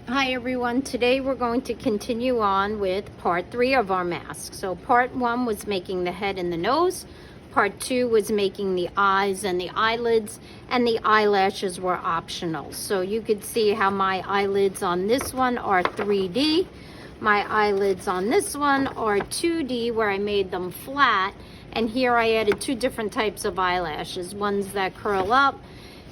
Hi everyone, today we're going to continue on with part 3 of our mask. So part 1 was making the head and the nose, part 2 was making the eyes and the eyelids, and the eyelashes were optional. So you could see how my eyelids on this one are 3D, my eyelids on this one are 2D where I made them flat, and here I added 2 different types of eyelashes, ones that curl up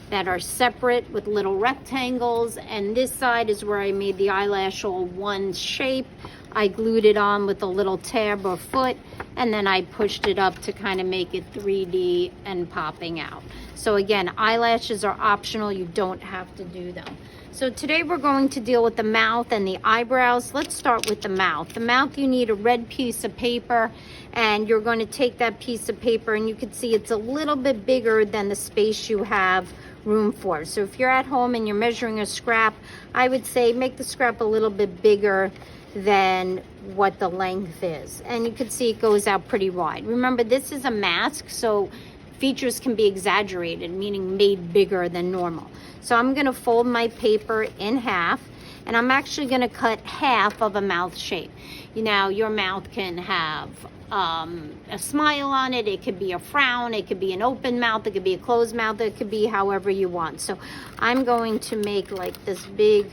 that are separate with little rectangles, and this side is where I made the eyelash all one shape. I glued it on with a little tab or foot, and then I pushed it up to kind of make it 3D and popping out. So again, eyelashes are optional, you don't have to do them. So today we're going to deal with the mouth and the eyebrows. Let's start with the mouth. The mouth, you need a red piece of paper, and you're going to take that piece of paper, and you can see it's a little bit bigger than the space you have room for. So if you're at home and you're measuring a scrap, I would say make the scrap a little bit bigger than what the length is. And you can see it goes out pretty wide. Remember, this is a mask, so features can be exaggerated, meaning made bigger than normal. So I'm going to fold my paper in half, and I'm actually going to cut half of a mouth shape. You know, your mouth can have a smile on it, it could be a frown, it could be an open mouth, it could be a closed mouth, it could be however you want. So I'm going to make like this big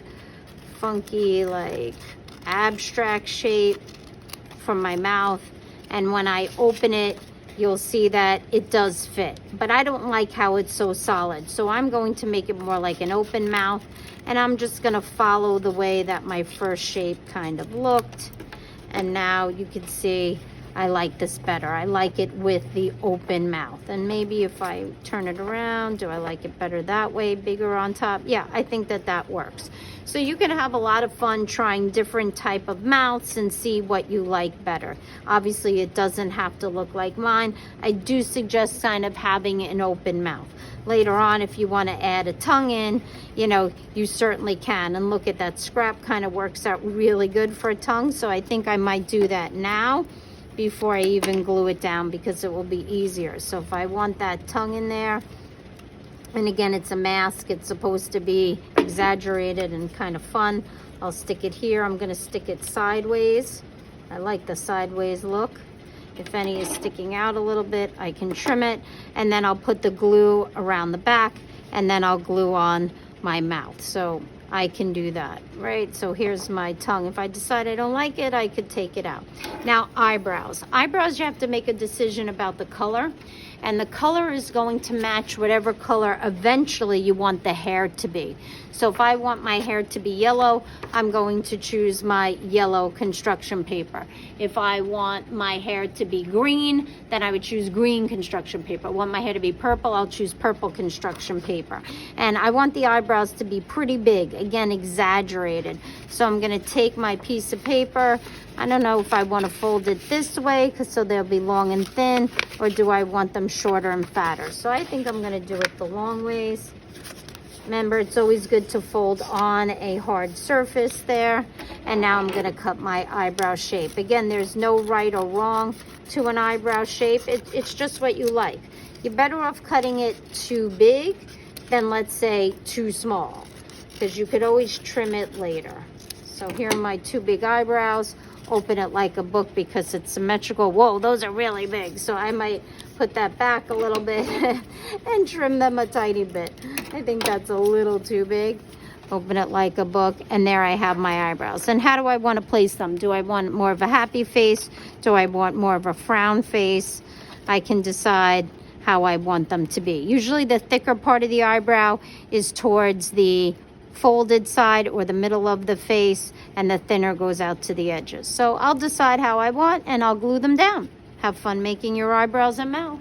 funky like abstract shape from my mouth, and when I open it you'll see that it does fit, but I don't like how it's so solid, so I'm going to make it more like an open mouth, and I'm just going to follow the way that my first shape kind of looked. And now you can see I like this better. I like it with the open mouth. And maybe if I turn it around, do I like it better that way, bigger on top? Yeah, I think that that works. So you can have a lot of fun trying different type of mouths and see what you like better. Obviously, it doesn't have to look like mine. I do suggest kind of having an open mouth. Later on, if you want to add a tongue in, you know, you certainly can. And look at that scrap, kind of works out really good for a tongue. So I think I might do that now before I even glue it down, because it will be easier. So if I want that tongue in there, and again, it's a mask, it's supposed to be exaggerated and kind of fun, I'll stick it here. I'm going to stick it sideways. I like the sideways look. If any is sticking out a little bit, I can trim it, and then I'll put the glue around the back, and then I'll glue on my mouth. So I can do that, right? So here's my tongue. If I decide I don't like it, I could take it out. Now, eyebrows. Eyebrows, you have to make a decision about the color, and the color is going to match whatever color eventually you want the hair to be. So if I want my hair to be yellow, I'm going to choose my yellow construction paper. If I want my hair to be green, then I would choose green construction paper. I want my hair to be purple, I'll choose purple construction paper. And I want the eyebrows to be pretty big, again, exaggerated. So I'm going to take my piece of paper. I don't know if I want to fold it this way, because so they'll be long and thin, or do I want them shorter and fatter? So I think I'm going to do it the long ways. Remember, it's always good to fold on a hard surface there. And now I'm going to cut my eyebrow shape. Again, there's no right or wrong to an eyebrow shape. It's just what you like. You're better off cutting it too big than, let's say, too small, because you could always trim it later. So here are my 2 big eyebrows. Open it like a book because it's symmetrical. Whoa, those are really big. So I might put that back a little bit and trim them a tiny bit. I think that's a little too big. Open it like a book, and there I have my eyebrows. And how do I want to place them? Do I want more of a happy face? Do I want more of a frown face? I can decide how I want them to be. Usually the thicker part of the eyebrow is towards the folded side or the middle of the face, and the thinner goes out to the edges. So I'll decide how I want, and I'll glue them down. Have fun making your eyebrows and mouth.